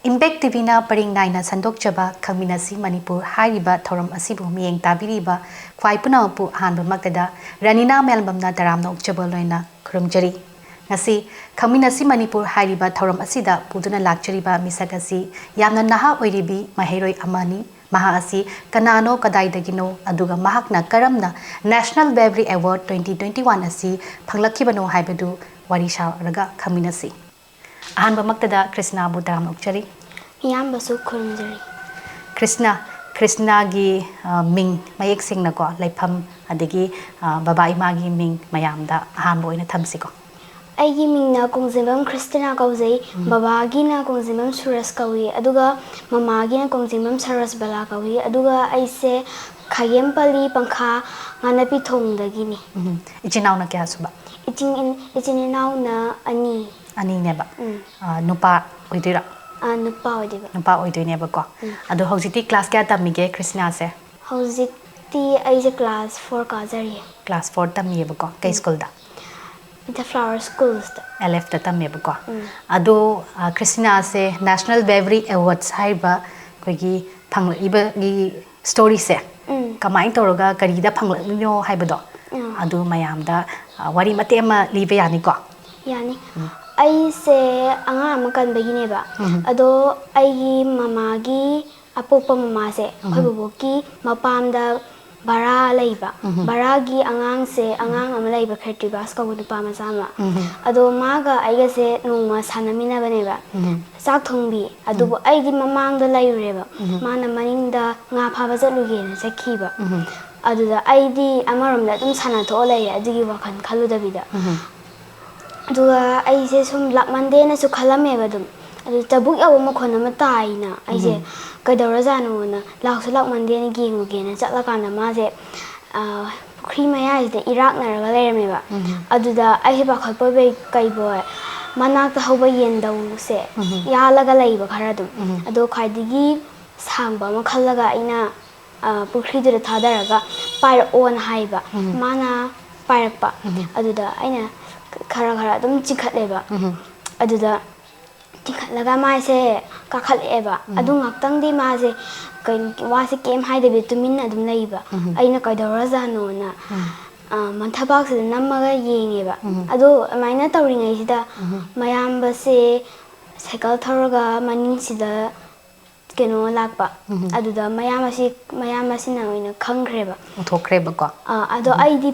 Impact TV paring naina sandok chaba Khangminasi Manipur hariba thoram asibu miyeng tabiriba khwai punapu hanba maktada ranina melbamna taramna ukchaba loina khurumjari ngasi Khangminasi Manipur hariba thoram asida puduna lakchariba misakasi yamna naha oiribi mahiroi amani maha asi kanano kadaidagino aduga mahakna karamna National Bravery Award 2021 asi phanglakibano haibadu warisha raga Khangminasi Ahanba maktada Chrishtina bu taram ukchari Miyam basu khurumjari Chrishtina gi ming mayek singna ko laifam adegi baba ima gi ming mayamda ahanba oina thamsiko Aigi mingna Konjengbam Chrishtina kauzai baba gi na Konjengbam Suras kawi aduga mama gi na Konjengbam Saras bala kawi aduga aise khayempali pankha nganapi thongdagi ni ichinau na kya suba ichinau na ani neba nupa oidira nupa oidoineba ko ado hojiti class kya tamige Chrishtina se hojiti aise class 4 ka jari class 4 tamiyeba ko kai school da the flower schools LF da tamiyeba ko ado Chrishtina se National Bravery Awards haiba koigi phangliba gi story se kamain toroga karida phanglino haibado ado mayamda wari matema live yani ko yani aise anga makan begine ba ado aigi mama gi apopa mama se khoibo ki mapamda bara leiba bara gi angang se angang am leiba kherti bas ko bu pa ma sama ado maga aiga se numa sanamina bane ba sak thongbi adu aigi mamang da leire ba mana maninda nga pha ba jaluge na sakhi ba adu da aidi amarom da dum sana tho leire adigi wakan khalu da bida aduga aise sum lakmande na su khalame ba dum adu tabuk yaw ma khona ma tai na aise kadawra janu na laksu lakmande ni gingu ge na chatla kana ma je cream ya is de Iraq na ra le me ba adu da aise ba khoi poi be kai boy manak ta hoba yen daw se ya laga lei ba khara dum adu khaidigi sangba ma khallaga ina pukri du da thadaraga pair on haiba mana pairakpa adu da aina khara dum chikhatleba adu da chikhatlaga mai se kakhatleba adu ngaktang di ma se wa se kem haide be tumin adum leiba aina kaidawra jano na manthabak se namaga yengeba adu maina tawringai sida mayamba se cycle tharaga maning sida keno lakpa adu da mayama si na oina khangreba uthokreba ko adu aidi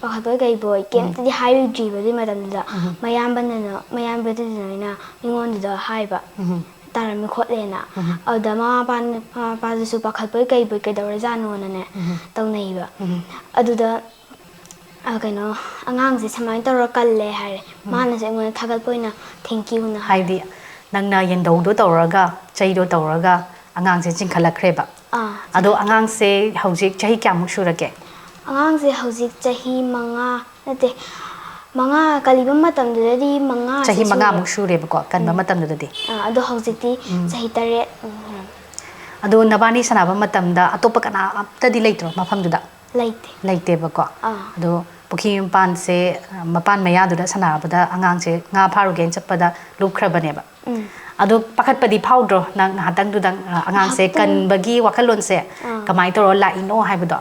pakhal gai boy kem di hayu jiba di madam da mayamba du na ingon da haiba tarami khotlena ada ma pa su pakhal gai boy kai dawra jano na ne tawnei ba adu da kano angang se samai tor kalle hare mana se ngona thagal poina thank you na haidi nangna yendou do tawraga chai do tawraga angang se chingkhalakhreba ado angang se hojik chahi kyamuk surake angang se hojik chahi manga kaliba matam de manga chahi manga muk sureba ko kanba matam de ado hojik ti chahi tare ado nabani sanaba matam da atopa kana apta di leitro mafam du da leite ba ko ado pukhim pan se mapan maya du da sanaba da angang se nga pharu gen chappada lukhrabane ba ado pakhat padi phawdro nang hatang du dang angang se kan bagi wakhalon se kamai to la ino haibado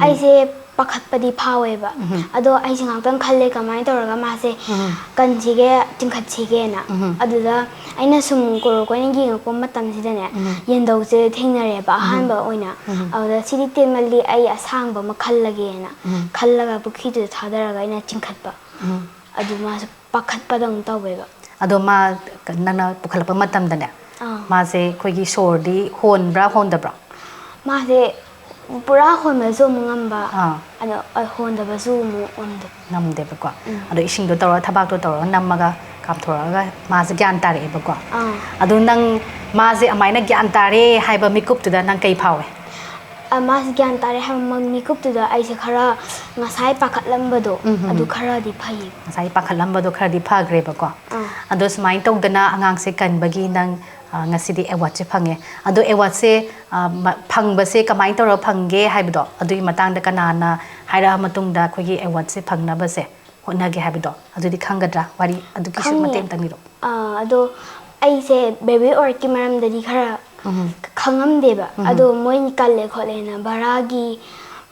aise pakhat padi phawe ba ado aise ngaktan khalle kamai toraga ma se kan chige tingkhat chige na adu da aina sum kor ko ni gi ko matam sida ne yendau se thingnare ba han ba oina adu sidi temali ai asang ba ma khallage na khallaga bukhi du thadaraga ina tingkhat ba adu ma pakhat padang tawe ba ado ma nana pukhalpa matam da ne ma se khoi gi sordi hon bra hon da bra ma se pura hon ma zo mungamba ano hon da ba zo mu onde namde ba ko ado ising do tawra thabak do tawra namaga kam thoraga ma se gyan tare ba ko ado nang ma se amaina gyan tare haiba mikup tu da nang kai phawe ma se gyan tare ha mikup tu da ai se khara ngasai pakhat lamba do adu khara di phai ngasai pakhat lamba do khara di phagre ba ko ado smai tok dana angang se kan bagi nang ngasidi award che phange ado award se phangba se kamai tor phangge haibdo adui matang da kanana haira matung da khogi award se phangna ba se honna ge haibdo adu di khangadra wari adu kisu matem tamiro ado ꯑꯩꯁꯦ baby ꯑꯣꯔꯀꯤ ꯃꯔꯝꯗꯗꯤ ꯈꯔ ꯈꯪꯉꯝꯗꯦꯕ ꯑꯗꯣ ꯃꯣꯏꯅ ꯀꯜꯂꯦ ꯈꯣꯠꯂꯦꯅ ꯚꯔꯥꯒꯤ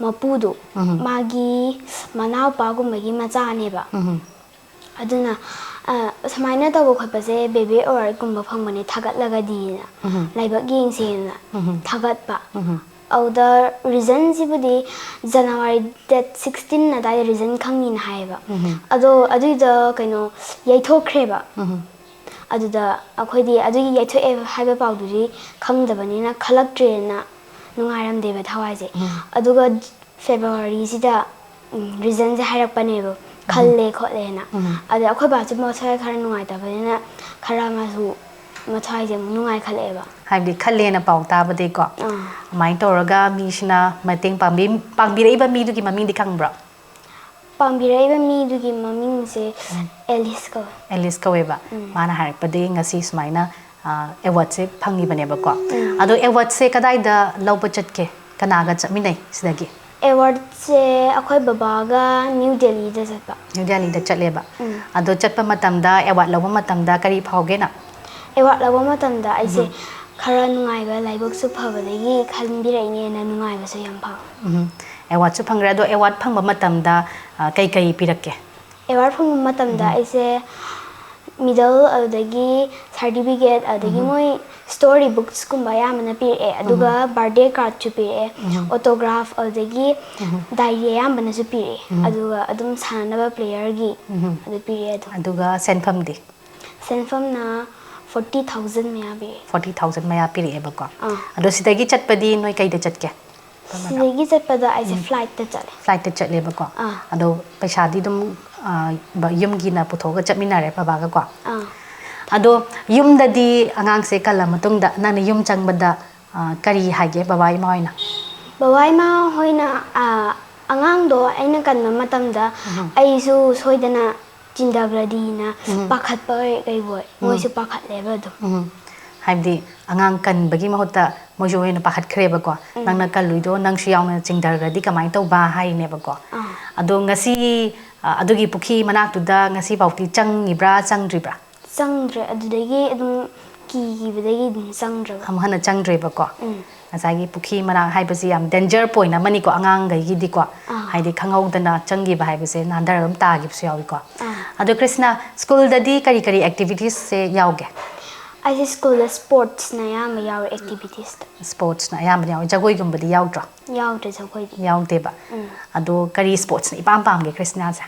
ꯃꯄꯨꯗꯣ ꯃꯥꯒꯤ ꯃꯅꯥꯎꯄꯥꯒꯨꯝꯕꯒꯤ ꯃꯆꯥꯅꯦꯕ ꯑꯗꯨꯅ ꯁꯨꯃꯥꯏꯅ ꯇꯧꯕ ꯈꯣꯠꯄꯁꯦ ꯕꯦꯕꯤ ꯑꯣꯔꯀꯨꯝꯕ ꯐꯪꯕꯅꯦ ꯊꯥꯒꯠꯂꯒꯗꯤꯅ ꯂꯥꯏꯕꯛ ꯌꯦꯡꯁꯦꯅ ꯊꯥꯒꯠꯄ ꯑꯗꯨꯗ ꯔꯤꯖꯟꯁꯤꯕꯨꯗꯤ ꯖꯅꯋꯥꯔꯤ ꯗꯦꯠ 16 ꯑꯗꯥꯏꯗ ꯔꯤꯖꯟ ꯈꯪꯅꯤꯅ ꯍꯥꯏꯌꯦꯕ ꯑꯗꯣ ꯑꯗꯨꯏꯗ ꯀꯩꯅꯣ ꯌꯩꯊꯣꯛꯈ꯭ꯔꯦꯕ ꯑꯗꯨꯗ ꯑꯩꯈꯣꯏꯗꯤ ꯑꯗꯨꯒꯤ ꯌꯩꯊꯣꯛꯑꯦ ꯍꯥꯏꯕ ꯄꯥꯎꯗꯨꯗꯤ ꯈꯪꯗꯕꯅꯤꯅ ꯈꯜꯂꯛꯇ꯭ꯔꯦꯅ ꯅꯨꯡꯉꯥꯏꯔꯝꯗꯦꯕ ꯊꯋꯥꯏꯁꯦ ꯑꯗꯨꯒ ꯐꯦꯕ꯭ꯔꯨꯋꯥꯔꯤꯁꯤꯗ ꯔꯤꯖꯟꯁꯦ ꯍꯥꯏꯔꯛꯄꯅꯦꯕ ꯈꯜꯂꯦ ꯈꯣꯠꯂꯦꯅ ꯑꯗ ꯑꯩꯈꯣꯏ ꯕꯥꯁꯨ ꯃꯊꯋꯥꯏ ꯈꯔ ꯅꯨꯡꯉꯥꯏꯇꯕꯅꯤꯅ ꯈꯔ ꯑꯃꯁꯨ ꯃꯊꯋꯥꯏꯁꯦ ꯑꯃꯨꯛ ꯅꯨꯡꯉꯥꯏꯈꯠꯂꯛꯑꯦꯕ ꯍꯥꯏꯕꯗꯤ ꯈꯜꯂꯦꯅ ꯄꯥꯎ ꯇꯥꯕꯗꯩꯀꯣ ꯑꯗꯨꯃꯥꯏꯅ ꯇꯧꯔꯒ ꯃꯤꯁꯤꯅ ꯃꯇꯦꯡ ꯄꯥꯡꯕꯤꯔꯛꯏꯕ ꯃꯤꯗꯨꯒꯤ ꯃꯃꯤꯡꯗꯤ ꯈꯪꯕ꯭ꯔꯣ ꯄꯥꯡꯕꯤꯔꯛꯏꯕ ꯃꯤꯗꯨꯒꯤ ꯃꯃꯤꯡꯁꯦ ꯑꯦꯂꯤꯁ ꯀꯧꯋꯦ ꯑꯦꯂꯤꯁ ꯀꯧꯋꯦꯕ ꯃꯥꯅ ꯍꯥꯏꯔꯛꯄꯗꯒꯤ ꯉꯁꯤ ꯁꯨꯃꯥꯏꯅ ꯑꯦꯋꯥꯔꯗꯁꯦ ꯐꯪꯉꯤꯕꯅꯦꯕꯀꯣ ꯑꯗꯣ ꯑꯦꯋꯥꯔꯗꯁꯦ ꯀꯗꯥꯏꯗ ꯂꯧꯕ ꯆꯠꯀꯦ ꯀꯅꯥꯒ ꯆꯠꯃꯤꯟꯅꯩ ꯁꯤꯗꯒꯤ ꯑꯦꯋꯥꯔꯗꯁꯦ ꯑꯩꯈꯣꯏ ꯕꯕꯥꯒ ꯅ꯭ꯌꯨ ꯗꯦꯜꯂꯤꯗ ꯆꯠꯄ ꯅ꯭ꯌꯨ ꯗꯦꯜꯂꯤꯗ ꯆꯠꯂꯦꯕ ꯑꯗꯣ ꯆꯠꯄ ꯃꯇꯝꯗ ꯑꯦꯋꯥꯔꯗ ꯂꯧꯕ ꯃꯇꯝꯗ ꯀꯔꯤ ꯐꯥꯎꯒꯦꯅ ꯑꯦꯋꯥꯔꯗ ꯂꯧꯕ ꯃꯇꯝꯗ ꯑꯩꯁꯦ ꯈꯔ ꯅꯨꯡꯉꯥꯏꯕ ꯂꯥꯏꯕꯛꯁꯨ ꯐꯕꯗꯒꯤ ꯈꯟꯕꯤꯔꯛꯏꯅꯦꯅ ꯅꯨꯡꯉꯥꯏꯕꯁꯨ ꯌꯥꯝ ꯐꯥꯎꯋꯦ ꯑꯦꯋꯥꯔꯗꯁꯨ ꯐꯪꯈ꯭ꯔꯦ ꯑꯗꯣ ꯑꯦꯋꯥꯔꯗ ꯐꯪꯕ ꯃꯇꯝꯗ ꯀꯩ ꯄꯤꯔꯛꯀꯦ ꯑꯦꯋꯥꯔꯗ ꯐꯪꯕ ꯃꯇꯝꯗ ꯑꯩꯁꯦ ꯃꯤꯗꯜ ꯑꯗꯨꯗꯒꯤ ꯁꯥꯔꯇꯤꯐꯤꯀꯦꯠ ꯑꯗꯨꯗꯒꯤ ꯃꯣꯏ ꯁ꯭ꯇꯣꯔꯤ ꯕꯨꯛꯁꯀꯨꯝꯕ ꯑꯌꯥꯝꯕꯅ ꯄꯤꯔꯛꯑꯦ ꯑꯗꯨꯒ ꯕꯥꯔꯗꯦ ꯀꯥꯔꯠꯁꯨ ꯄꯤꯔꯛꯑꯦ ꯑꯣꯇꯣꯒ꯭ꯔꯥꯐ ꯑꯗꯨꯗꯒꯤ ꯗꯥꯏꯔꯤ ꯑꯌꯥꯝꯕꯅꯁꯨ ꯄꯤꯔꯛꯑꯦ ꯑꯗꯨꯒ ꯑꯗꯨꯝ ꯁꯥꯟꯅꯅꯕ ꯄ꯭ꯂꯦꯌꯔꯒꯤ ꯑꯗꯨ ꯄꯤꯔꯛꯑꯦ ꯑꯗꯨꯒ ꯁꯦꯟꯐꯝꯗꯤ ꯁꯦꯟꯐꯝꯅ 40,000 ꯃꯌꯥ ꯄꯤꯔꯛꯑꯦ 40,000 ꯃꯌꯥ ꯄꯤꯔꯛꯑꯦꯕꯀꯣ ꯑꯗꯣ ꯁꯤꯗꯒꯤ ꯆꯠꯄꯗꯤ ꯅꯣꯏ ꯀꯩꯗ ꯆꯠꯀꯦ ꯁꯤꯗꯒꯤ ꯆꯠꯄꯗ ꯑꯩꯁꯦ ꯐ꯭ꯂꯥꯏꯠꯇ ꯆꯠꯂꯦ ꯐ꯭ꯂꯥꯏꯠꯇ ꯆꯠꯂꯦꯕꯀꯣ ꯑꯗꯣ ꯄꯩꯁꯥꯗꯤ ꯑꯗꯨꯝ ꯌꯨꯝꯒꯤꯅ ꯄꯨꯊꯣꯛꯑꯒ ꯆꯠꯃꯤꯟꯅꯔꯦ ꯕꯕꯥꯒꯀꯣ ꯑꯗꯣ ꯌꯨꯝꯗꯗꯤ ꯑꯉꯥꯡꯁꯦ ꯀꯜꯂ ꯃꯇꯨꯡꯗ ꯅꯪꯅ ꯌꯨꯝ ꯆꯪꯕꯗ ꯀꯔꯤ ꯍꯥꯏꯒꯦ ꯕꯕꯥ ꯏꯃꯥ ꯍꯣꯏꯅ ꯕꯕꯥ ꯏꯃꯥ ꯍꯣꯏꯅ ꯑꯉꯥꯡꯗो ꯑꯩꯅ ꯀꯟꯕ ꯃꯇꯝꯗ ꯑꯩꯁꯨ ꯁꯣꯏꯗꯅ ꯆꯤꯟꯊꯈ꯭ꯔꯗꯤꯅ ꯄꯥꯈꯠꯄ ꯀꯩꯕꯣꯏ ꯃꯣꯏꯁꯨ ꯄꯥꯈꯠꯂꯦꯕ ꯑꯗꯨꯝ ꯍꯥꯏꯕꯗꯤ ꯑꯉꯥꯡ ꯀꯟꯕꯒꯤ ꯃꯍꯨꯠꯇ ꯃꯣꯏꯁꯨ ꯑꯣꯏꯅ ꯄꯥꯈꯠꯈ꯭ꯔꯦꯕꯀꯣ ꯅꯪꯅ ꯀꯜꯂꯨꯏꯗꯣ ꯅꯪꯁꯨ ꯌꯥꯎꯅ ꯆꯤꯡꯊꯈ꯭ꯔꯗꯤ ꯀꯃꯥꯏꯅ ꯇꯧꯕ ꯍꯥꯏꯅꯦꯕꯀꯣ ꯑꯗꯣ ꯉꯁꯤ ꯑꯗꯨꯒꯤ ꯄꯨꯈ꯭ꯔꯤ ꯃꯅꯥꯛꯇꯨꯗ ꯉꯁꯤꯐꯥꯎꯗꯤ ꯆꯪꯉꯤꯕ꯭ꯔꯥ ꯆꯪꯗ꯭ꯔꯤꯕ꯭ꯔꯥ ꯆꯪꯗ꯭ꯔꯦ ꯑꯗꯨꯗꯒꯤ ꯑꯗꯨꯝ ꯀꯤꯈꯤꯕꯗꯒꯤ ꯑꯗꯨꯝ ꯆꯪꯗ꯭ꯔꯕ ꯑꯃꯨꯛ ꯍꯟꯅ ꯆꯪꯗ꯭ꯔꯦꯕꯀꯣ ꯉꯁꯥꯏꯒꯤ ꯄꯨꯈ꯭ꯔꯤ ꯃꯅꯥꯛ ꯍꯥꯏꯕꯁꯤ ꯌꯥꯝ ꯗꯦꯟꯖꯔ ꯄꯣꯏꯟ ꯑꯃꯅꯤꯀꯣ ꯑꯉꯥꯡꯈꯩꯒꯤꯗꯤꯀോ ꯍꯥꯏꯗꯤ ꯈꯪꯍꯧꯗꯅ ꯆꯪꯈꯤꯕ ꯍꯥꯏꯕꯁꯦ ꯅꯥꯟꯊꯔꯒ ꯑꯗꯨꯝ ꯇꯥꯈꯤꯕꯁꯨ ꯌꯥꯎꯏꯀꯣ ꯑꯗꯣ ꯀ꯭ꯔꯤꯁꯅ ꯁ꯭ꯀꯨꯜꯗꯗꯤ ꯀꯔꯤ ꯑꯦꯛꯇꯤꯚꯤꯇꯤꯁꯁꯦ ꯌꯥꯎꯒꯦ ꯑꯩꯁꯦ ꯁ꯭ꯀꯨꯜꯗ ꯁ꯭ꯄꯣꯔꯠꯁꯅ ꯑꯌꯥꯝꯕ ꯌꯥꯎꯔꯦ ꯑꯦꯛꯇꯤꯚꯤꯇꯤꯁꯇ ꯁ꯭ꯄꯣꯔꯠꯁꯅ ꯑꯌꯥꯝꯕꯅ ꯌꯥꯎꯋꯤ ꯖꯒꯣꯏꯒꯨꯝꯕꯗꯤ ꯌꯥꯎꯗ꯭ꯔꯣ ꯌꯥꯎꯗ꯭ꯔꯦ ꯖꯒꯣꯏꯗꯤ ꯌꯥꯎꯗꯦꯕ ꯑꯗꯣ ꯀꯔꯤ ꯁ꯭ꯄꯣꯔꯠꯁꯅ ꯏꯄꯥꯝ ꯄꯥꯝꯒꯦ ꯀ꯭ꯔꯤꯁꯅꯥꯁꯦ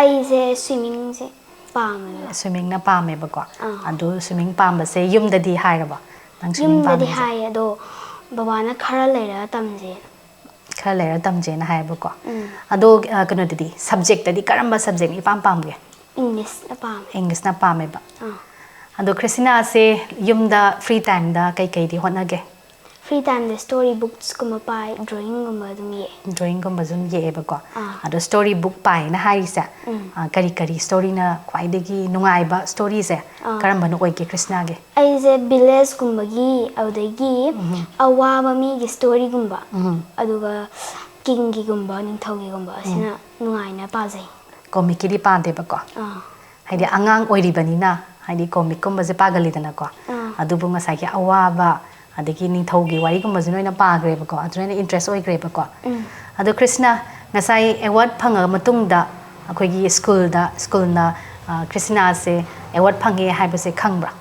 ꯑꯩꯁꯦ ꯁ꯭ꯋꯤꯃꯤꯡꯁꯦ ꯄꯥꯝꯃꯦꯕ ꯁ꯭ꯋꯤꯃꯤꯡꯅ ꯄꯥꯝꯃꯦꯕꯀꯣ ꯑꯗꯣ ꯁ꯭ꯋꯤꯃꯤꯡ ꯄꯥꯝꯕꯁꯦ ꯌꯨꯝꯗꯗꯤ ꯍꯥꯏꯔꯕꯣ ꯅꯪ ꯁ꯭ꯋꯤꯃꯤꯡ ꯌꯨꯝꯗꯗꯤ ꯄꯥꯝꯃꯦꯁꯦ ꯍꯥꯏꯌꯦ ꯑꯗꯣ ꯕꯕꯥꯅ ꯈꯔ ꯂꯩꯔꯒ ꯇꯝꯁꯦꯅ ꯈꯔ ꯂꯩꯔ ꯇꯝꯖꯦꯅ ꯍꯥꯏꯌꯦꯕꯀꯣ ꯑꯗꯣ ꯀꯩꯅꯣꯗꯗꯤ ꯁꯕꯖꯦꯛꯇꯗꯤ ꯀꯔꯝꯕ ꯁꯕꯖꯦꯛꯅ ꯏꯄꯥꯝ ꯄꯥꯝꯒꯦ ꯏꯪꯂꯤꯁꯅ ꯄꯥꯝꯃꯦ ꯏꯪꯂꯤꯁꯅ ꯄꯥꯝꯃꯦꯕ ꯑꯗꯣ ꯀ꯭ꯔꯤꯁꯇꯤꯅꯥꯁꯦ ꯌꯨꯝꯗ ꯐ꯭ꯔꯤ ꯇꯥꯏꯝꯗ ꯀꯩꯀꯩꯗꯤ ꯍꯣꯠꯅꯒꯦ ꯐ꯭ꯔꯤ ꯇꯥꯏꯝꯗ ꯁ꯭ꯇꯣꯔꯤ ꯕꯨꯛꯁꯀꯨꯝꯕ ꯄꯥꯏ ꯗ꯭ꯔꯣꯌꯤꯡꯒꯨꯝꯕ ꯑꯗꯨꯝ ꯌꯦꯛꯑꯦ ꯗ꯭ꯔꯣꯌꯤꯡꯒꯨꯝꯕꯁꯨ ꯑꯗꯨꯝ ꯌꯦꯛꯑꯦꯕꯀꯣ ꯑꯗꯣ ꯁ꯭ꯇꯣꯔꯤ ꯕꯨꯛ ꯄꯥꯏꯅ ꯍꯥꯏꯔꯤꯁꯦ ꯀꯔꯤ ꯁ꯭ꯇꯣꯔꯤꯅ ꯈ꯭ꯋꯥꯏꯗꯒꯤ ꯅꯨꯡꯉꯥꯏꯕ ꯁ꯭ꯇꯣꯔꯤꯁꯦ ꯀꯔꯝꯕꯅ ꯑꯣꯏꯒꯦ ꯀ꯭ꯔꯤꯁꯅꯥꯒꯤ ꯑꯩꯁꯦ ꯚꯤꯂꯦꯖꯀꯨꯝꯕꯒꯤ ꯑꯗꯨꯗꯒꯤ ꯑꯋꯥꯕ ꯃꯤꯒꯤ ꯁ꯭ꯇꯣꯔꯤꯒꯨꯝꯕ ꯑꯗꯨꯒ ꯀꯤꯡꯒꯤꯒꯨꯝꯕ ꯅꯤꯡꯊꯧꯒꯤꯒꯨꯝꯕ ꯑꯁꯤꯅ ꯅꯨꯡꯉꯥꯏꯅ ꯄꯥꯖꯩ ꯀꯣꯃꯤꯛꯀꯤꯗꯤ ꯄꯥꯗꯦꯕꯀꯣ ꯍꯥꯏꯗꯤ ꯑꯉꯥꯡ ꯑꯣꯏꯔꯤꯕꯅꯤꯅ ꯍꯥꯏꯗꯤ ꯀꯣꯃꯤꯛꯀꯨꯝꯕꯁꯦ ꯄꯥꯒꯜꯂꯤꯗꯅꯀꯣ ꯑꯗꯨꯕꯨ ꯉꯁꯥꯏꯒꯤ ꯑꯋꯥꯕ ꯑꯗꯒꯤ ꯅꯤꯡꯊꯧꯒꯤ ꯋꯥꯔꯤꯒꯨꯝꯕꯁꯤ ꯅꯣꯏꯅ ꯄꯥꯈ꯭ꯔꯦꯕꯀꯣ ꯑꯗꯨꯅ ꯏꯟꯇꯔꯦꯁ ꯑꯣꯏꯈ꯭ꯔꯦꯕꯀꯣ ꯑꯗꯣ ꯀ꯭ꯔꯤꯁꯅ ꯉꯁꯥꯏ ꯑꯦꯋꯥꯔꯗ ꯐꯪꯉꯕ ꯃꯇꯨꯡꯗ ꯑꯩꯈꯣꯏꯒꯤ ꯁ꯭ꯀꯨꯜꯅ ꯀ꯭ꯔꯤꯁꯇꯤꯅꯥꯁꯦ ꯑꯦꯋꯥꯔꯗ ꯐꯪꯉꯦ ꯍꯥꯏꯕꯁꯦ ꯈꯪꯕ꯭ꯔꯥ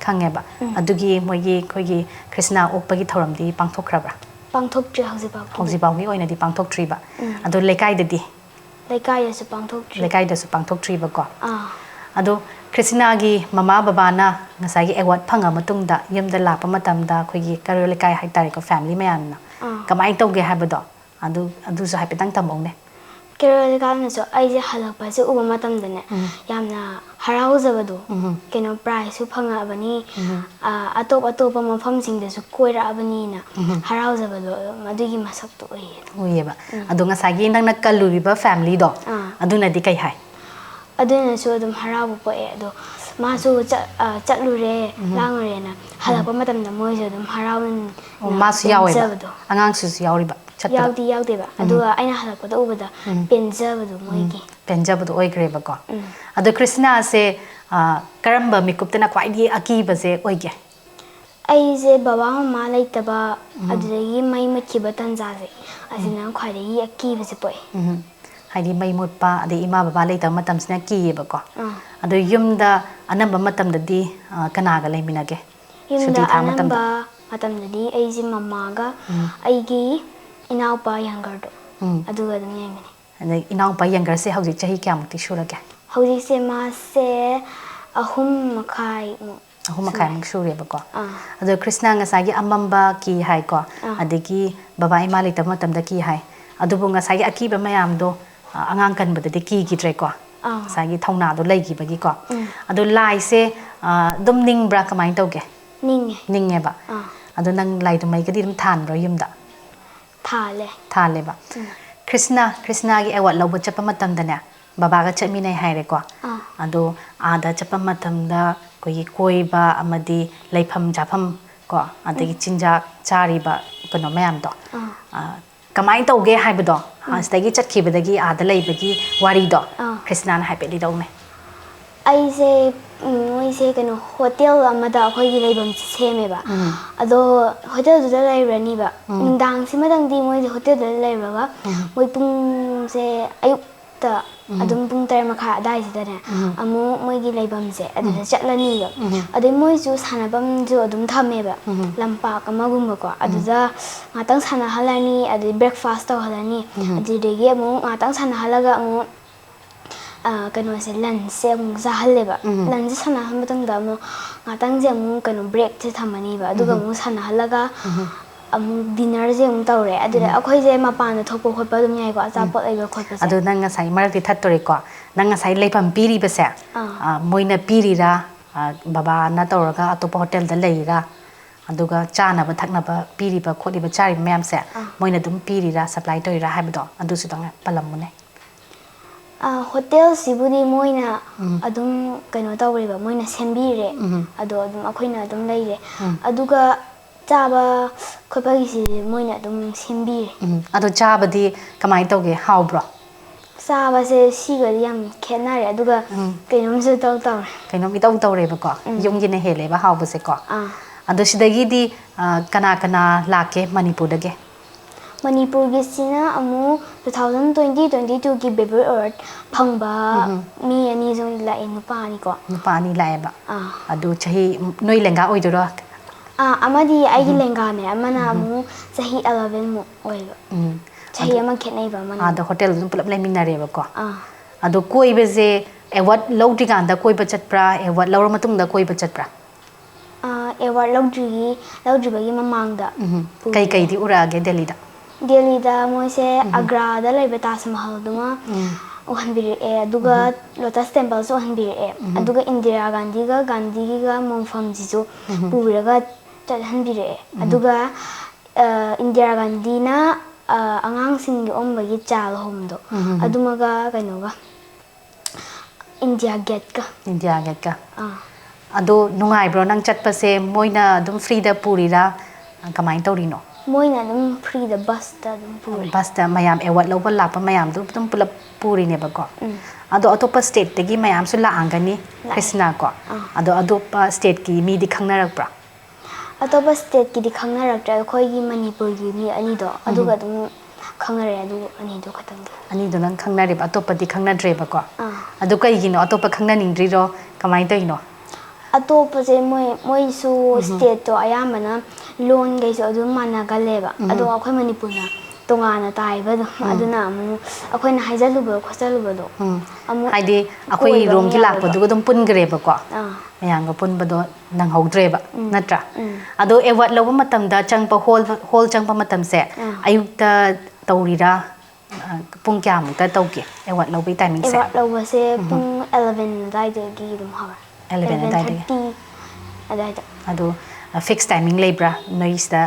ꯈꯪꯉꯦꯕ ꯑꯗꯨꯒꯤ ꯃꯣꯏꯒꯤ ꯑꯩꯈꯣꯏꯒꯤ ꯀ꯭ꯔꯤꯁꯇꯤꯅꯥ ꯑꯣꯛꯄꯒꯤ ꯊꯧꯔꯝꯗꯤ ꯄꯥꯡꯊꯣꯛꯈ꯭ꯔꯕ꯭ꯔꯥ ꯄꯥꯡꯊꯣꯛꯇ꯭ꯔꯤ ꯍꯧꯖꯤꯛꯐꯥꯎꯒꯤꯗꯤ ꯍꯧꯖꯤꯛꯐꯥꯎꯒꯤ ꯑꯣꯏꯅꯗꯤ ꯄꯥꯡꯊꯣꯛꯇ꯭ꯔꯤꯕ ꯑꯗꯣ ꯂꯩꯀꯥꯏꯗꯗꯤ ꯂꯩꯀꯥꯏꯗꯁꯨ ꯄꯥꯡꯊꯣꯛꯇ꯭ꯔꯤ ꯂꯩꯀꯥꯏꯗꯁꯨ ꯄꯥꯡꯊꯣꯛꯇ꯭ꯔꯤꯕꯀꯣ ꯑꯗꯣ ꯀ꯭ꯔꯤꯁꯇꯤꯅꯥꯒꯤ ꯃꯃꯥ ꯕꯕꯥꯅ ꯉꯁꯥꯏꯒꯤ ꯑꯦꯋꯥꯔꯗ ꯐꯪꯉ ꯃꯇꯨꯡꯗ ꯌꯨꯝꯗ ꯂꯥꯛꯄ ꯃꯇꯝꯗ ꯑꯩꯈꯣꯏꯒꯤ ꯀꯩꯔꯣꯜ ꯂꯩꯀꯥꯏ ꯍꯥꯏꯇꯥꯔꯦꯀꯣ ꯐꯦꯃꯤꯂꯤ ꯃꯌꯥꯝꯅ ꯀꯃꯥꯏꯅ ꯇꯧꯒꯦ ꯍꯥꯏꯕꯗꯣ ꯑꯗꯨꯁꯨ ꯍꯥꯏꯐꯦꯠꯇꯪ ꯇꯝꯃꯧꯅꯦ ꯀꯩꯔꯣꯜ ꯂꯩꯀꯥꯏꯅꯁꯨ ꯑꯩꯁꯦ ꯍꯜꯂꯛꯄꯁꯦ ꯎꯕ ꯃꯇꯝꯗꯅꯦ ꯌꯥꯝꯅ ꯍꯔꯥꯎꯖꯕꯗꯣ ꯀꯩꯅꯣ ꯄ꯭ꯔꯥꯏꯖꯁꯨ ꯐꯪꯉꯛꯑꯕꯅꯤ ꯑꯇꯣꯞꯄ ꯃꯐꯝꯁꯤꯡꯗꯁꯨ ꯀꯣꯏꯔꯛꯑꯕꯅꯤꯅ ꯍꯔꯥꯎꯖꯕꯗꯣ ꯑꯗꯨꯒꯤ ꯃꯁꯛꯇꯣ ꯎꯏꯌꯦꯕ ꯑꯗꯣ ꯉꯁꯥꯏꯒꯤ ꯅꯪꯅ ꯀꯜꯂꯨꯔꯤꯕ ꯐꯦꯃꯤꯂꯤꯗꯣ ꯑꯗꯨꯅꯗꯤ ꯀꯩ ꯍꯥꯏ ꯑꯗꯨꯅꯁꯨ ꯑꯗꯨꯝ ꯍꯔꯥꯎꯕ ꯄꯣꯛꯑꯦ ꯑꯗꯣ masu chatlure langurena halakpa matamda moisu dum haraun masu yawe ba angang su yauri ba yaudi ba adu aina halakpa da ubada penjaba du moigi penjaba du oigre ba ko adu Chrishtina se karamba mikuptana kwai akiba se oige aise baba mama laitaba adudagi mai makiba tanjase asina khwaidagi akiba se poi haidi mai mutpa ade ima baba laita matam sina kiye ba ko adu yumda anamba matam dadi kanaga leiminage yumda anamba matam dadi aise mama ga aigi inaupa younger do aduga dum yengani ade inaupa younger se hauji chahi kyamukti surage hauji se ma se ahum makai muk sure ba ko ado Chrishtina ngasagi amamba ki hai ko adegi baba ima laita matam da ki hai adubu ngasagi akiba mayam do angang kan badadi ki tre ko sagi thongna do leigi bagi ko ado lai se dum ning bra kamai toge ning ba ado nang lai do mai gadi dum than bro yumda thale ba Chrishtina gi awat lobo chapa matam da ne baba ga chami nai hai re ko ado ada chapa matam da koi ba amadi laifam japam ko adagi chinja chari ba kono mayam do kamai toge hai ba do asdagi chatki badagi ada leibagi wari do Chrishtina na happy do me aise kano hotel amada khoi gi leibam seme ba ado hotel du da lai rani ba ningdang simadang di moi hotel da lai ba moi pung se ayuk ta adum pung tar makha dai si da ne amu moi gi leibam se adda chatlani ba adai moi ju sanabam ju adum thame ba lampa kamagum ba ko adda ngatang sana halani adai breakfast to halani adai degi amu ngatang sana halaga amu kano se lunch se amu zahalle ba lunch sana hamatang da amu ngatang je amu kano break se thamani ba aduga amu sana halaga amu dinner je amu tawre adura akhoi je mapan da thokpo khotpa dum yai ko achapot aiba khotpa se adu nang sai marak ti thattori ko nang sai leipam piri ba se moina piri ra baba na tawraga atopa hotel da leira aduga chana ba thakna ba piri ba khodi ba chari mayam se moina dum piri ra supply toira haibdo adu su dang palamune hotel sibudi moina adum kano tawre ba moina sembire ado adum akhoina adum leire aduga chaba khopagi si moina adum sembire ado chaba di kamai toge how bro chaba se siga yam khenare aduga kainom se taw kainom itaw tawre ba ko yong gine hele ba how ba se ko ado sidagi di kana lake Manipur dage Manipur gi sina amu 2020-22 gi Bravery Award phangba mi ani zong la nupa ni la ba adu chahi noi lenga oidoro amadi aigi lenga me amana amu chahi 11 mu oiba chahi ama khenai ba mana adu hotel dum pulap leminare ba ko adu koi be je award lowdi ganda koi ba chatpra award lawra matung da koi ba chatpra award lowdri ba gi mamang da kai di urage Delhi da moise Agra da laiba Taj Mahal duma uhanbiri aduga Lotus Temple so uhanbiri aduga Indira Gandhi ga mongfam jisu puraga hanbiri aduga Indira Gandhi na angang singi ombagi chal homdo adumaga kainoga India Gate ka ado nungai bro nang chatpa se moina dum free da purira kamai torino moina dum free da bus da mayam award loba lapa mayam dum pulap puri ne ba ko ado atopa state tegi mayam su la angani Chrishtina ko ado adopa state ki mi di khangnarak pra atopa state ki di khangnarak tra khoi gi Manipur gi mi ani do aduga dum khangnare adu ani do khatang nang khangnare ba atopa di khangnadre ba ko adu kai gi no atopa khangna ningdri ro kamai toino atopa je moi su state to ayamana loan gai so adu mana galeba adu akhoi Manipur na tongana taiba do aduna amu akhoi na haijalu ba khosalu ba do amu haidi akhoi rom gi lakpa du dum pun gre ba ko mayang ga pun ba do nang hogdre ba natra adu award loba matam da changpa hall changpa matam se ayukta taurira pung kya mu ta tauke award lobi timing se award loba se pung 11 dai de gi dum ha 11 dai de adai adu fixed timing labra noise da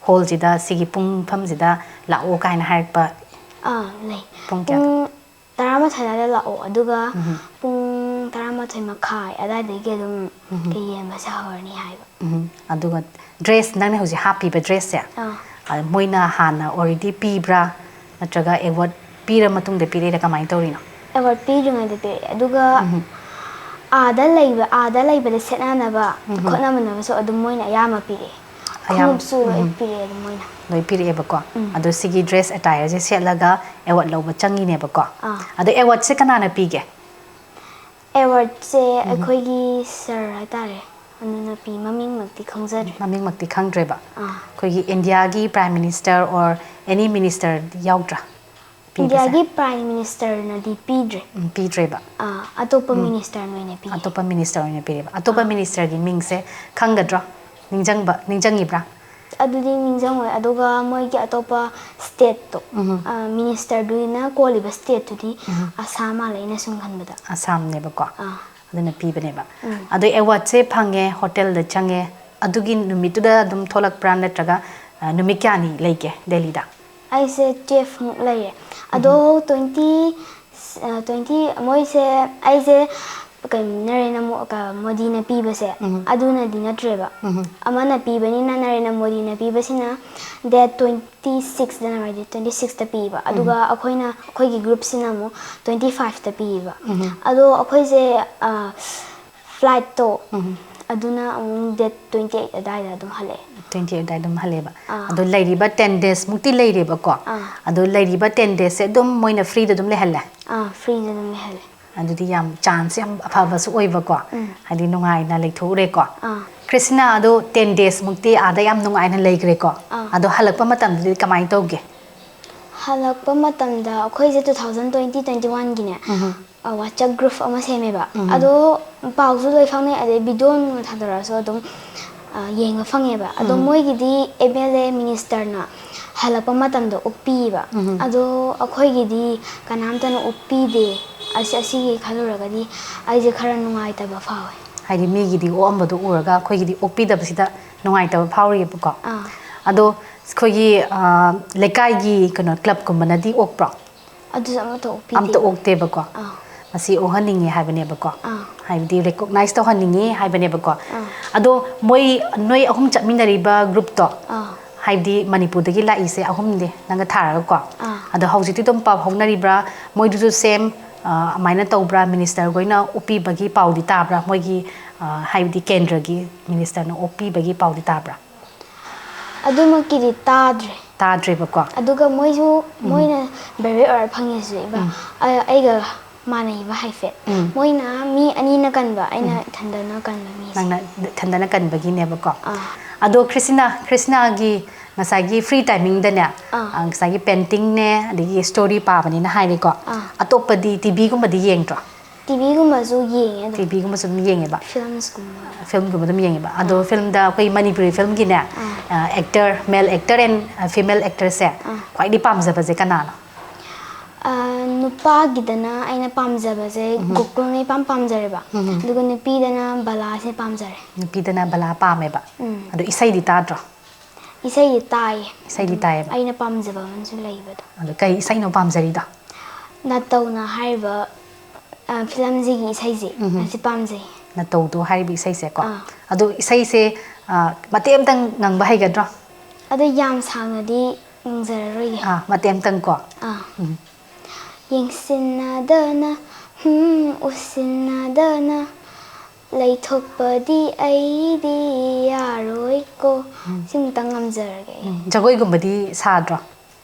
hall jida sigi pung pham jida la o kaina haik pa lei pung tarama thana la o aduga pung tarama ꯇꯔꯥꯃꯥꯊꯣꯏ ꯃꯈꯥꯏ ꯑꯗꯥꯏꯗꯒꯤ ꯑꯗꯨꯝ ꯌꯦꯡꯕꯁꯦ ꯍꯧꯔꯅꯤ ꯍꯥꯏꯕ ꯑꯗꯨꯒ dress ꯅꯪꯅ ꯍꯧꯖꯤꯛ ꯍꯥꯞꯄꯤꯕ ꯗ꯭ꯔꯦꯁꯁꯦ ꯃꯣꯏꯅ ꯍꯥꯟꯅ ꯑꯣꯜꯔꯦꯗꯤ ꯄꯤꯕ꯭ꯔꯥ ꯅꯠꯇ꯭ꯔꯒ ꯑꯦꯋꯥꯔꯗ ꯄꯤꯔ ꯃꯇꯨꯡꯗ ꯄꯤꯔꯦꯔꯥ ꯀꯃꯥꯏꯅ ꯇꯧꯔꯤꯅꯣ ꯑꯦꯋꯥꯔꯗ ꯄꯤꯗ꯭ꯔꯤꯉꯩꯗ ꯄꯤꯔꯛꯑꯦ ꯑꯗꯨꯒ ꯑꯥꯗ ꯂꯩꯕꯗ ꯁꯦꯠꯅꯅꯕ ꯈꯣꯠꯅꯕꯅꯕꯁꯨ ꯑꯗꯨꯝ ꯃꯣꯏꯅ ꯑꯌꯥꯝꯕ ꯄꯤꯔꯛꯑꯦ ꯈꯣꯡꯎꯞꯁꯨ ꯂꯣꯏ ꯄꯤꯔꯛꯑꯦ ꯑꯗꯨꯝ ꯃꯣꯏꯅ ꯂꯣꯏ ꯄꯤꯔꯛꯑꯦꯕꯀꯣ ꯑꯗꯣ ꯁꯤꯒꯤ ꯗ꯭ꯔꯦꯁ ꯑꯦꯇꯥꯌꯔꯁꯦ ꯁꯦꯠꯂꯒ ꯑꯦꯋꯥꯔꯗ ꯂꯧꯕ ꯆꯪꯉꯤꯅꯦꯕꯀꯣ ꯑꯗꯣ ꯑꯦꯋꯥꯔꯗꯁꯦ ꯀꯅꯥꯅ ꯄꯤꯒꯦ ꯑꯦꯋꯥꯔꯗꯁꯦ ꯑꯩꯈꯣꯏꯒꯤ ꯁꯔ ꯍꯥꯏꯇꯥꯔꯦ ꯑꯗꯨꯅ ꯄꯤ ꯃꯃꯤꯡꯃꯛꯇꯤ ꯈꯪꯖꯗ꯭ꯔꯦ ꯃꯃꯤꯡꯃꯛꯇꯤ ꯈꯪꯗ꯭ꯔꯦꯕ ꯑꯩꯈꯣꯏꯒꯤ ꯏꯟꯗꯤꯌꯥꯒꯤ prime minister or any minister ꯌꯥꯎꯗ꯭ꯔꯥ ꯏꯟꯗꯤꯌꯥꯒꯤ ꯄ꯭ꯔꯥꯏꯝ ꯃꯤꯅꯤꯁꯇꯔꯅꯗꯤ ꯄꯤꯗ꯭ꯔꯦ ꯄꯤꯗ꯭ꯔꯦꯕ ꯑꯇꯣꯞꯄ ꯃꯤꯅꯤꯁꯇꯔꯅ ꯑꯣꯏꯅ ꯄꯤ ꯑꯇꯣꯞꯄ ꯃꯤꯅꯤꯁꯇꯔ ꯑꯣꯏꯅ ꯄꯤꯔꯦꯕ ꯑꯇꯣꯞꯄ ꯃꯤꯅꯤꯁꯇꯔꯒꯤ ꯃꯤꯡꯁꯦ ꯈꯪꯒꯗ꯭ꯔꯣ ꯅꯤꯡꯁꯤꯡꯉꯤꯕ꯭ꯔꯥ ꯑꯗꯨꯗꯤ ꯅꯤꯡꯁꯤꯡꯉꯣꯏ ꯑꯗꯨꯒ ꯃꯣꯏꯒꯤ ꯑꯇꯣꯞꯄ ꯁ꯭ꯇꯦꯠꯇꯣ ꯃꯤꯅꯤꯁꯇꯔꯗꯨꯅ ꯀꯣꯜꯂꯤꯕ ꯁ꯭ꯇꯦꯠꯇꯨꯗꯤ ꯑꯁꯥꯝ ꯃꯥꯜꯂꯦ ꯑꯩꯅ ꯁꯨꯝ ꯈꯟꯕꯗ ꯑꯁꯥꯝꯅꯦꯕꯀꯣ ꯑꯗꯨꯅ ꯄꯤꯕꯅꯦꯕ ꯑꯗꯣ ꯑꯦꯋꯥꯔꯗꯁꯦ ꯐꯪꯉꯦ ꯍꯣꯇꯦꯜꯗ ꯆꯪꯉꯦ ꯑꯗꯨꯒꯤ ꯅꯨꯃꯤꯠꯇꯨꯗ ꯑꯗꯨꯝ ꯊꯣꯛꯂꯛꯄ꯭ꯔꯥ ꯅꯠꯇ꯭ꯔꯒ ꯅꯨꯃꯤꯠ ꯀꯌꯥꯅꯤ ꯂꯩꯒꯦ ꯗꯦꯜꯂꯤꯗ ꯑꯩꯁꯦ 12ꯃꯨꯛ ꯂꯩꯔꯦ ꯑꯗꯣ 20 ꯃꯣꯏꯁꯦ ꯑꯩꯁꯦ ꯅꯔꯦꯟꯗ꯭ꯔ ꯃꯣꯗꯤꯅ ꯄꯤꯕꯁꯦ ꯑꯗꯨꯅꯗꯤ ꯅꯠꯇ꯭ꯔꯦꯕ ꯑꯃꯅ ꯄꯤꯕꯅꯤꯅ ꯅꯔꯦꯟꯗ꯭ꯔ ꯃꯣꯗꯤꯅ ꯄꯤꯕꯁꯤꯅ ꯗꯦꯠ 26 ꯖꯅꯋꯥꯔꯤ 26ꯇ ꯄꯤꯕ ꯑꯗꯨꯒ ꯑꯩꯈꯣꯏꯒꯤ ꯒ꯭ꯔꯨꯞꯁꯤꯅ ꯑꯃꯨꯛ 25ꯇ ꯄꯤꯕ ꯑꯗꯣ ꯑꯩꯈꯣꯏꯁꯦ ꯐ꯭ꯂꯥꯏꯠꯇꯣ ꯑꯗꯨꯅ ꯑꯃꯨꯛ ꯗꯦꯠ 28 ꯑꯗꯥꯏꯗ ꯑꯗꯨꯝ ꯍꯜꯂꯛꯑꯦ 28 ꯑꯗꯥꯏ ꯑꯗꯨꯝ ꯍꯜꯂꯦꯕ ꯑꯗꯣ ꯂꯩꯔꯤꯕ 10 days ꯃꯨꯛꯇꯤ ꯂꯩꯔꯦꯕꯀꯣ ꯑꯗꯣ ꯂꯩꯔꯤꯕ 10 days ꯁꯦ ꯑꯗꯨꯝ ꯃꯣꯏꯅ ꯐ꯭ꯔꯤꯗ ꯑꯗꯨꯝ ꯂꯩꯍꯜꯂꯦ ꯐ꯭ꯔꯤꯗ ꯑꯗꯨꯝ ꯂꯩꯍꯜꯂꯦ ꯑꯗꯨꯗꯤ ꯌꯥꯝ ꯆꯥꯟꯁ ꯌꯥꯝ ꯑꯐꯕꯁꯨ ꯑꯣꯏꯕꯀꯣ ꯍꯥꯏꯗꯤ ꯅꯨꯡꯉꯥꯏꯅ ꯂꯩꯊꯣꯛꯎꯔꯦꯀꯣ ꯀ꯭ꯔꯤꯁꯤꯅꯥ ꯑꯗꯣ 10 days ꯃꯨꯛꯇꯤ ꯑꯥꯗ ꯌꯥꯝ ꯅꯨꯡꯉꯥꯏꯅ ꯂꯩꯈ꯭ꯔꯦꯀꯣ ꯑꯗꯣ ꯍꯜꯂꯛꯄ ꯃꯇꯝꯗꯗꯤ ꯀꯃꯥꯏꯅ ꯇꯧꯒꯦ ꯍꯜꯂꯛꯄ ꯃꯇꯝꯗ ꯑꯩꯈꯣꯏꯁꯦ 2020-21ꯒꯤꯅꯦ ꯋꯥꯆꯞ ꯒ꯭ꯔꯨꯞ ꯑꯃ ꯁꯦꯝꯃꯦꯕ ꯑꯗꯣ ꯄꯥꯎꯁꯨ ꯂꯣꯏ ꯐꯪꯅꯩ ꯑꯗꯩ ꯚꯤꯗꯤꯑꯣ ꯊꯥꯗꯣꯔꯛꯑꯁꯨ ꯑꯗꯨꯝ ꯌꯦꯡꯕ ꯐꯪꯉꯦꯕ ꯑꯗꯣ ꯃꯣꯏꯒꯤꯗꯤ MLA ꯃꯤꯅꯤꯁꯇꯔꯅ ꯍꯜꯂꯛꯄ ꯃꯇꯝꯗ ꯎꯞꯄꯤꯕ ꯑꯗꯣ ꯑꯩꯈꯣꯏꯒꯤꯗꯤ ꯀꯅꯥꯝꯇꯅ ꯎꯞꯄꯤꯗꯦ ꯑꯁꯤꯒꯤ ꯈꯜꯂꯨꯔꯒꯗꯤ ꯑꯩꯁꯦ ꯈꯔ ꯅꯨꯡꯉꯥꯏꯇꯕ ꯐꯥꯎꯋꯦ ꯍꯥꯏꯗꯤ ꯃꯤꯒꯤꯗꯤ ꯑꯣꯛꯑꯝꯕꯗꯣ ꯎꯔꯒ ꯑꯩꯈꯣꯏꯒꯤꯗꯤ ꯑꯣꯛꯄꯤꯗꯕꯁꯤꯗ ꯅꯨꯡꯉꯥꯏꯇꯕ ꯐꯥꯎꯔꯤꯌꯦꯕꯀꯣ ꯑꯗꯣ ꯑꯩꯈꯣꯏꯒꯤ ꯂꯩꯀꯥꯏꯒꯤ ꯀ꯭ꯂꯕꯀꯨꯝꯕꯅꯗꯤ ꯑꯣꯛꯄ꯭ꯔꯣ ꯑꯗꯨꯁꯨ ꯑꯃꯠꯇ ꯑꯝꯇ ꯎꯞꯄꯤꯗꯦꯕ ꯑꯣꯛꯇꯦꯕꯀꯣ ꯃꯁꯤ ꯑꯣꯛꯍꯟꯅꯤꯡꯉꯦ ꯍꯥꯏꯕꯅꯦꯕꯀꯣ ꯍꯥꯏꯕꯗꯤ ꯔꯦꯀꯣꯛꯅꯥꯏꯁ ꯇꯧꯍꯟꯅꯤꯡꯉꯦ ꯍꯥꯏꯕꯅꯦꯕꯀꯣ ꯑꯗꯣ ꯅꯣꯏ ꯑꯍꯨꯝ ꯆꯠꯃꯤꯟꯅꯔꯤꯕ ꯒ꯭ꯔꯨꯞꯇꯣ ꯍꯥꯏꯕꯗꯤ ꯃꯅꯤꯄꯨꯔꯗꯒꯤ ꯂꯥꯛꯏꯁꯦ ꯑꯍꯨꯝꯅꯦ ꯅꯪꯒ ꯊꯥꯔꯒꯀꯣ ꯑꯗꯣ ꯍꯧꯖꯤꯛꯇꯤ ꯑꯗꯨꯝ ꯄꯥꯎ ꯐꯥꯎꯅꯔꯤꯕ꯭ꯔꯥ ꯃꯣꯏꯗꯨꯁꯨ ꯁꯦꯝ ꯑꯗꯨꯃꯥꯏꯅ ꯇꯧꯕ꯭ꯔꯥ ꯃꯤꯅꯤꯁꯇꯔꯈꯣꯏꯅ ꯎꯞꯄꯤꯕꯒꯤ ꯄꯥꯎꯗꯤ ꯇꯥꯕ꯭ꯔꯥ ꯃꯣꯏꯒꯤ ꯍꯥꯏꯕꯗꯤ ꯀꯦꯟꯗ꯭ꯔꯒꯤ ꯃꯤꯅꯤꯁꯇꯔꯅ ꯑꯣꯛꯄꯤꯕꯒꯤ ꯄꯥꯎꯗꯤ ꯇꯥꯕ꯭ꯔꯥ ꯑꯗꯨꯃꯛꯀꯤꯗꯤ ꯇꯥꯗ꯭ꯔꯦ ꯇꯥꯗ꯭ꯔꯦꯕꯀꯣ ꯑꯗꯨꯒ ꯃꯣꯏꯅ ꯕ꯭ꯔꯦꯚꯔꯤ ꯑꯣꯔꯗꯔ ꯐꯪꯉꯤꯁꯦ ꯑꯩꯒ ꯃꯥꯟꯅꯩꯕ ꯍꯥꯏꯐꯦꯠ ꯃꯣꯏꯅ ꯃꯤ ꯑꯅꯤꯅ ꯀꯟꯕ ꯑꯩꯅ ꯏꯊꯟꯗꯅ ꯀꯟꯕ ꯃꯤꯁꯦ ꯅꯪꯅ ꯏꯊꯟꯗꯅ ꯀꯟꯕꯒꯤꯅꯦꯕꯀꯣ ꯑꯗꯣ ꯈ꯭ꯔꯤꯁꯇꯤꯅꯥꯒꯤ ꯉꯁꯥꯏꯒꯤ ꯐ꯭ꯔꯤ ꯇꯥꯏꯃꯤꯡꯗꯅꯦ ꯉꯁꯥꯏꯒꯤ ꯄꯦꯟꯇꯤꯡꯅꯦ ꯑꯗꯒꯤ ꯁ꯭ꯇꯣꯔꯤ ꯄꯥꯕꯅꯤꯅ ꯍꯥꯏꯔꯦꯀꯣ ꯑꯇꯣꯞꯄꯗꯤ ꯇꯤꯚꯤꯒꯨꯝꯕꯗꯤ ꯌꯦꯡꯗ꯭ꯔꯣ ꯇꯤꯚꯤꯒꯨꯝꯕꯁꯨ ꯌꯦꯡꯉꯦ ꯑꯗꯨꯝ ꯇꯤꯚꯤꯒꯨꯝꯕꯁꯨ ꯑꯗꯨꯝ ꯌꯦꯡꯉꯦꯕ ꯐꯤꯂꯝꯁꯀꯨꯝꯕ ꯐꯤꯂꯝꯒꯨꯝꯕ ꯑꯗꯨꯝ ꯌꯦꯡꯉꯦꯕ ꯑꯗꯣ ꯐꯤꯂꯝꯗ ꯑꯩꯈꯣꯏ ꯃꯅꯤꯄꯨꯔꯤ ꯐꯤꯂꯝꯒꯤꯅꯦ actor male actor and female ꯑꯦꯛꯇꯔꯁꯦ ꯈ꯭ꯋꯥꯏꯗꯒꯤ ꯄꯥꯝꯖꯕꯁꯦ ꯀꯅꯥꯅꯣ ꯅꯨꯄꯥꯒꯤꯗꯅ ꯑꯩꯅ ꯄꯥꯝꯖꯕꯁꯦ ꯒꯣꯀꯨꯜꯅ ꯏꯄꯥꯝ ꯄꯥꯝꯖꯔꯦꯕ ꯑꯗꯨꯒ ꯅꯨꯄꯤꯗꯅ ꯕꯂꯥꯁꯦ ꯄꯥꯝꯖꯔꯦ ꯅꯨꯄꯤꯗꯅ ꯕꯂꯥ ꯄꯥꯝꯃꯦꯕ ꯑꯗꯣ ꯏꯁꯩꯗꯤ ꯇꯥꯗ꯭ꯔꯣ ꯏꯁꯩꯗꯤ ꯇꯥꯏꯌꯦ ꯏꯁꯩꯗꯤ ꯑꯗꯨꯝ ꯇꯥꯏꯌꯦꯕ ꯑꯩꯅ ꯄꯥꯝꯖꯕ ꯑꯃꯁꯨ ꯂꯩꯕꯗꯣ ꯑꯗꯣ ꯀꯩ ꯏꯁꯩꯅꯣ ꯄꯥꯝꯖꯔꯤꯗꯣ ꯅꯥꯇꯧꯅ ꯍꯥꯏꯔꯤꯕ ꯐꯤꯂꯝꯁꯤꯒꯤ ꯏꯁꯩꯁꯦ ꯑꯁꯤ ꯄꯥꯝꯖꯩ ꯅꯇꯧꯗꯣ ꯍꯥꯏꯔꯤꯕ ꯏꯁꯩꯁꯦꯀꯣ ꯑꯗꯣ ꯏꯁꯩꯁꯦ ꯃꯇꯦꯛ ꯑꯃꯇꯪ ꯉꯪꯕ ꯍꯩꯒꯗ꯭ꯔꯣ ꯑꯗꯣ ꯌꯥꯝ ꯁꯥꯡꯅꯗꯤ ꯉꯪꯖꯔꯔꯣꯏꯒꯦ ꯃꯇꯦꯛ ꯑꯃꯇꯪꯀꯣ ꯌꯦꯡꯁꯤꯟꯅꯗꯅ ꯎꯁꯤꯟꯅꯗꯅ ꯂꯩꯊꯣꯛꯄꯗꯤ ꯑꯩꯗꯤ ꯌꯥꯔꯣꯏꯀꯣ ꯁꯤꯃꯇꯪ ꯉꯝꯖꯔꯒꯦ ꯖꯒꯣꯏꯒꯨꯝꯕꯗꯤ ꯁꯥꯗ꯭ꯔꯣ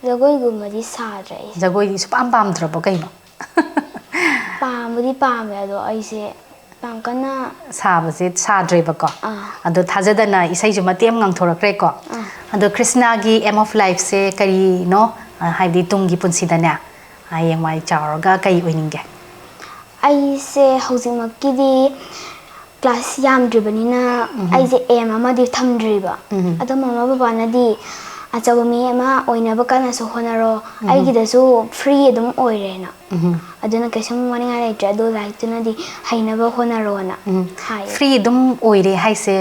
ꯖꯒꯣꯏꯒꯨꯝꯕꯗꯤ ꯁꯥꯗ꯭ꯔꯦ ꯑꯩꯁꯦ ꯖꯒꯣꯏꯗꯤ ꯁꯨꯄꯥꯝ ꯄꯥꯝꯗ꯭ꯔꯕꯣ ꯀꯩꯅꯣ ꯄꯥꯝꯕꯨꯗꯤ ꯄꯥꯝꯃꯦ ꯑꯗꯣ ꯑꯩꯁꯦ ꯌꯥꯝ ꯀꯟꯅ ꯁꯥꯕꯁꯦ ꯁꯥꯗ꯭ꯔꯦꯕꯀꯣ ꯑꯗꯣ ꯊꯥꯖꯗꯅ ꯏꯁꯩꯁꯨ ꯃꯇꯦꯛ ꯑꯃ ꯉꯪꯊꯣꯔꯛꯈ꯭ꯔꯦꯀꯣ ꯑꯗꯣ ꯈ꯭ꯔꯤꯁꯇꯤꯅꯥꯒꯤ ꯑꯦꯝ ꯑꯣꯐ ꯂꯥꯏꯐꯁꯦ ꯀꯔꯤꯅꯣ ꯍꯥꯏꯕꯗꯤ ꯇꯨꯡꯒꯤ ꯄꯨꯟꯁꯤꯗꯅꯦ ꯍꯌꯦꯡꯋꯥꯏ ꯆꯥꯎꯔꯒ ꯀꯩ ꯑꯣꯏꯅꯤꯡꯒꯦ ꯑꯩꯁꯦ ꯍꯧꯖꯤꯛꯃꯛꯀꯤꯗꯤ ꯀ꯭ꯂꯥꯁ ꯌꯥꯝꯗ꯭ꯔꯤꯕꯅꯤꯅ ꯑꯩꯁꯦ ꯑꯦꯝ ꯑꯃꯗꯤ ꯊꯝꯗ꯭ꯔꯤꯕ ꯑꯗꯣ ꯃꯃꯥ ꯕꯕꯥꯅꯗꯤ ꯑꯆꯧꯕ ꯃꯤ ꯑꯃ ꯑꯣꯏꯅꯕ ꯀꯟꯅꯁꯨ ꯍꯣꯠꯅꯔꯣ ꯑꯩꯒꯤꯗꯁꯨ ꯐ꯭ꯔꯤ ꯑꯗꯨꯝ ꯑꯣꯏꯔꯦꯅ ꯑꯗꯨꯅ ꯀꯩꯁꯨꯝ ꯋꯥꯅꯤꯡꯉꯥꯏ ꯂꯩꯇ꯭ꯔꯦ ꯑꯗꯣ ꯂꯥꯏꯔꯤꯛꯇꯨꯅꯗꯤ ꯍꯩꯅꯕ ꯍꯣꯠꯅꯔꯣꯅ ꯍꯥꯏꯌꯦ ꯐ꯭ꯔꯤ ꯑꯗꯨꯝ ꯑꯣꯏꯔꯦ ꯍꯥꯏꯁꯦ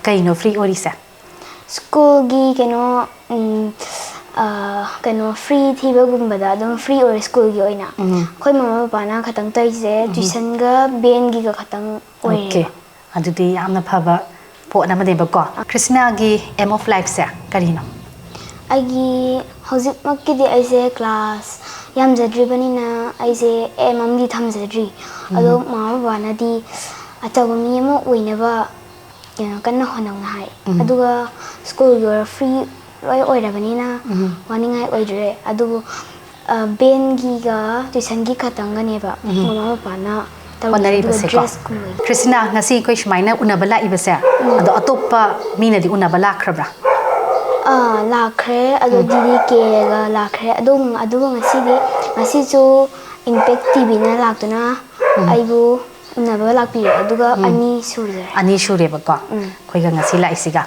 ꯀꯩꯅꯣ ꯐ꯭ꯔꯤ ꯑꯣꯏꯔꯤꯁꯦ ꯁ꯭ꯀꯨꯜꯒꯤ ꯀꯩꯅꯣ ꯀꯩꯅꯣ ꯐ꯭ꯔꯤ ꯊꯤꯕꯒꯨꯝꯕꯗ ꯑꯗꯨꯝ ꯐ꯭ꯔꯤ ꯑꯣꯏ ꯁ꯭ꯀꯨꯜꯒꯤ ꯑꯣꯏꯅ ꯑꯩꯈꯣꯏ ꯃꯃꯥ ꯕꯕꯥꯅ ꯈꯇꯪ ꯇꯧꯔꯤꯁꯦ ꯇ꯭ꯌꯨꯁꯟꯒ ꯕꯦꯟꯒꯤꯒ ꯈꯇꯪ ꯑꯣꯀꯦ ꯑꯣꯏꯔꯦꯕ ꯑꯗꯨꯗꯤ ꯌꯥꯝꯅ ꯐꯕ ꯄꯣꯠ ꯑꯃꯅꯦꯕꯀꯣ ꯀ꯭ꯔꯤꯁꯅꯥꯒꯤ ꯑꯦꯝ ꯑꯣꯐ ꯂꯥꯏꯐꯁꯦ ꯀꯔꯤꯅꯣ ꯑꯩꯒꯤ ꯍꯧꯖꯤꯛꯃꯛꯀꯤꯗꯤ ꯑꯩꯁꯦ ꯀ꯭ꯂꯥꯁ ꯌꯥꯝꯖꯗ꯭ꯔꯤꯕꯅꯤꯅ ꯑꯩꯁꯦ ꯑꯦꯝ ꯑꯃꯗꯤ ꯊꯝꯖꯗ꯭ꯔꯤ ꯑꯗꯣ ꯃꯃꯥ ꯕꯕꯥꯅꯗꯤ ꯑꯆꯧꯕ ꯃꯤ ꯑꯃ ꯑꯣꯏꯅꯕ ꯀꯟꯅ ꯍꯣꯠꯅꯧꯅ ꯍꯥꯏ ꯑꯗꯨꯒ ꯁ꯭ꯀꯨꯜꯒꯤ ꯑꯣꯏꯔꯣ ꯐ꯭ꯔꯤ ꯂꯣꯏ ꯑꯣꯏꯔꯕꯅꯤ나 ꯋꯥꯅꯤꯡꯉꯥꯏ ꯑꯣꯏꯗ꯭ꯔꯦ ꯑꯗꯨꯕꯨ ꯕꯦꯟꯒꯤꯒ ꯇ꯭ꯌꯨꯁꯟꯒꯤ ꯈꯇꯪꯒꯅꯦꯕ ꯃꯃꯥ ꯕꯕꯥꯅ ꯇꯧꯔꯤꯁꯦ ꯑꯗꯨꯒ ꯗ꯭ꯔꯦꯁꯀꯨꯝꯕꯒꯤ ꯀ꯭ꯔꯤꯁꯅꯥ ꯉꯁꯤ ꯑꯩꯈꯣꯏ ꯁꯨꯃꯥꯏꯅ ꯎꯅꯕ ꯂꯥꯛꯏꯕꯁꯦ ꯑꯗꯣ ꯑꯇꯣꯞꯄ ꯃꯤꯅꯗꯤ ꯎꯅꯕ ꯂꯥꯛꯈ꯭ꯔꯕ꯭ꯔꯥ ꯂꯥꯛꯈ꯭ꯔꯦ ꯑꯗꯣ ꯗꯤꯗꯤ ꯀꯦꯒ ꯂꯥꯛꯈ꯭ꯔꯦ ꯑꯗꯨꯒ ꯉꯁꯤꯁꯨ ꯏꯝꯄꯦꯛ ꯇꯤꯚꯤꯅ ꯂꯥꯛꯇꯨꯅ ꯑꯩꯕꯨ ꯎꯅꯕ ꯂꯥꯛꯄꯤꯔꯦ ꯑꯗꯨꯒ ꯑꯅꯤ ꯁꯨꯔꯦ ꯑꯅꯤ ꯁꯨꯔꯦꯕꯀꯣ ꯑꯩꯈꯣꯏꯒ ꯉꯁꯤ ꯂꯥꯛꯏꯁꯤꯒ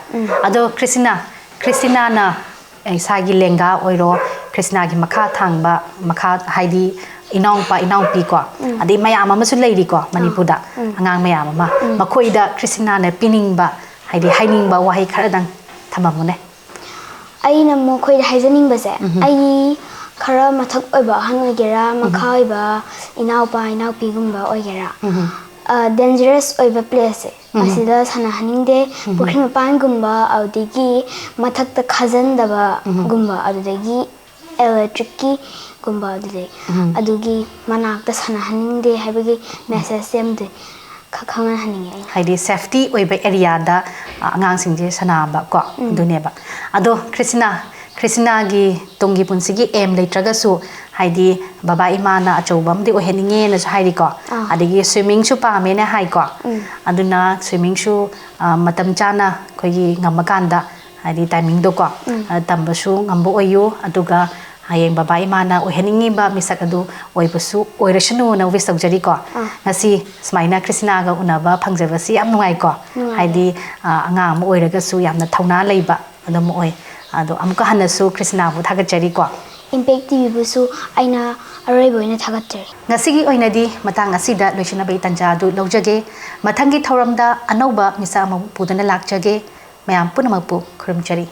ꯑꯗꯣ ꯀ꯭ꯔꯤꯁꯇꯤꯅꯥꯅ ꯏꯁꯥꯒꯤ ꯂꯦꯡꯒꯥ ꯑꯣꯏꯔꯣ ꯀ꯭ꯔꯤꯁꯅꯥꯒꯤ ꯃꯈꯥ ꯊꯥꯡꯕ ꯃꯈꯥ ꯍꯥꯏꯗꯤ ꯏꯅꯥꯎꯄꯥ ꯏꯅꯥꯎꯄꯤꯀꯣ ꯑꯗꯩ ꯃꯌꯥꯝ ꯑꯃꯁꯨ ꯂꯩꯔꯤꯀꯣ ꯃꯅꯤꯄꯨꯔꯗ ꯑꯉꯥꯡ ꯃꯌꯥꯝ ꯑꯃ ꯃꯈꯣꯏꯗ ꯀ꯭ꯔꯤꯁꯇꯤꯅꯥꯅ ꯄꯤꯅꯤꯡꯕ ꯍꯥꯏꯗꯤ ꯍꯥꯏꯅꯤꯡꯕ ꯋꯥꯍꯩ ꯈꯔꯗꯪ ꯊꯝꯃꯝꯃꯨꯅꯦ ꯑꯩꯅ ꯃꯈꯣꯏꯗ ꯍꯥꯏꯖꯅꯤꯡꯕꯁꯦ ꯑꯩꯒꯤ ꯈꯔ ꯃꯊꯛ ꯑꯣꯏꯕ ꯑꯍꯟ ꯑꯣꯏꯒꯦꯔꯥ ꯃꯈꯥ ꯑꯣꯏꯕ ꯏꯅꯥꯎꯄꯥ ꯏꯅꯥꯎꯄꯤꯒꯨꯝꯕ ꯑꯣꯏꯒꯦꯔꯥ ꯗꯦꯟꯖꯔꯁ ꯑꯣꯏꯕ ꯄ꯭ꯂꯦꯁꯁꯦ ꯑꯁꯤꯗ ꯁꯥꯟꯅꯍꯟꯅꯤꯡꯗꯦ ꯄꯨꯈ꯭ꯔꯤ ꯃꯄꯥꯟꯒꯨꯝꯕ ꯑꯗꯨꯗꯒꯤ ꯃꯊꯛꯇ ꯈꯥꯖꯤꯟꯗꯕꯒꯨꯝꯕ ꯑꯗꯨꯗꯒꯤ electricki gumba dile adugi manakta sanahaninde haibagi message semde khakhangan haninge haidi safety oiba area da angang singje sanaba ko duneba ado Chrishtina gi tongi punsigi aim leitraga su haidi baba imana achobam di oheninge na haidi ko adigi swimming su pa me na hai ko aduna swimming su matam chana khogi ngamakanda haidi timing do ko tambasu ngambo oyu aduga hayeng baba imana oheningi ba misak adu oibasu oirashnu na wis taujari ko ngasi smaina Chrishtina ga unaba phangjabasi yam nungai ko haidi anga am oiraga su yamna thauna leiba adum oi ado amka hanasu Chrishtina bu thagachari ko impact tv busu aina aroi boina thagachari ngasi gi oinadi matang asida loisina bai tanja du lojage mathangi thoramda anauba misa am pudana lakjage mayam punamapu khurumchari